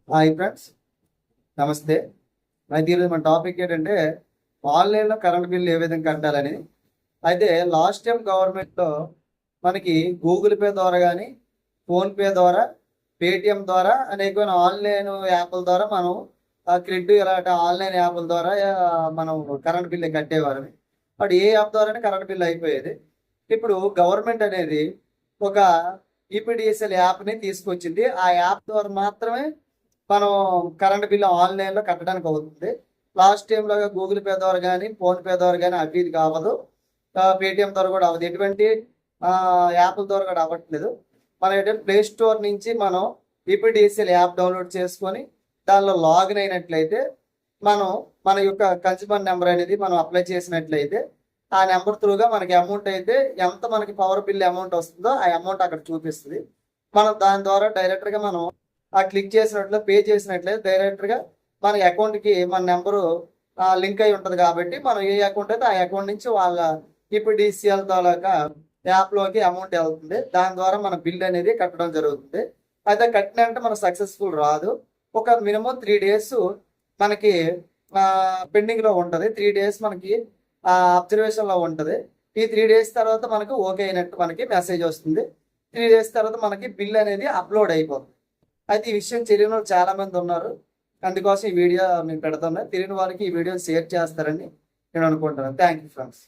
Hi friends, నమస్తే. అయితే ఈరోజు మన టాపిక్ ఏంటంటే ఆన్లైన్లో కరెంట్ బిల్ ఏ విధంగా కట్టాలని. అయితే లాస్ట్ టైం గవర్నమెంట్లో మనకి గూగుల్ పే ద్వారా కానీ, ఫోన్పే ద్వారా, పేటిఎం ద్వారా అనేకమైన ఆన్లైన్ యాప్ల ద్వారా మనం క్రెడిట్ ఇలాంటి ఆన్లైన్ యాప్ల ద్వారా మనం కరెంట్ బిల్లు కట్టేవారని. బట్ ఏ యాప్ ద్వారానే కరెంట్ బిల్ అయిపోయేది. ఇప్పుడు గవర్నమెంట్ అనేది ఒక ఈపీడిఎస్ఎల్ యాప్ని తీసుకొచ్చింది. ఆ యాప్ ద్వారా మాత్రమే మనం కరెంట్ బిల్లు ఆన్లైన్లో కట్టడానికి అవుతుంది. లాస్ట్ టైంలో గూగుల్ పే ద్వారా కానీ, ఫోన్పే ద్వారా కానీ అవి ఇది కావదు. పేటిఎం ద్వారా కూడా అవ్వదు. ఎటువంటి యాప్ల ద్వారా కూడా అవ్వట్లేదు. మనం ఏంటంటే ప్లే స్టోర్ నుంచి మనం ఈపీడిఎస్ఎల్ యాప్ డౌన్లోడ్ చేసుకొని దానిలో లాగిన్ అయినట్లయితే మనం మన యొక్క కన్స్యూమర్ నెంబర్ అనేది మనం అప్లై చేసినట్లయితే ఆ నెంబర్ త్రూగా మనకి అమౌంట్ అయితే ఎంత మనకి పవర్ బిల్ అమౌంట్ వస్తుందో ఆ అమౌంట్ అక్కడ చూపిస్తుంది. మనం దాని ద్వారా డైరెక్ట్గా మనం క్లిక్ చేసినట్లు పే చేసినట్లయితే డైరెక్ట్గా మన అకౌంట్కి మన నెంబరు లింక్ అయి ఉంటుంది. కాబట్టి మనం ఏ అకౌంట్ అయితే ఆ అకౌంట్ నుంచి వాళ్ళ ఈపీడిసిఎల్ తాలూకా యాప్లోకి అమౌంట్ వెళ్తుంది. దాని ద్వారా మన బిల్ అనేది కట్టడం జరుగుతుంది. అయితే కట్టినంటే మనకు సక్సెస్ఫుల్ రాదు. ఒక మినిమం 3 days మనకి పెండింగ్లో ఉంటుంది. 3 days మనకి అబ్జర్వేషన్లో ఉంటుంది. ఈ 3 days తర్వాత మనకు ఓకే అయినట్టు మనకి మెసేజ్ వస్తుంది. 3 days తర్వాత మనకి బిల్ అనేది అప్లోడ్ అయిపోతుంది. అయితే ఈ విషయం తెలియని వాళ్ళు చాలా మంది ఉన్నారు. అందుకోసం ఈ వీడియో నేను పెడుతున్నా. తెలియని వారికి ఈ వీడియో షేర్ చేస్తారని నేను అనుకుంటున్నాను. Thank you friends.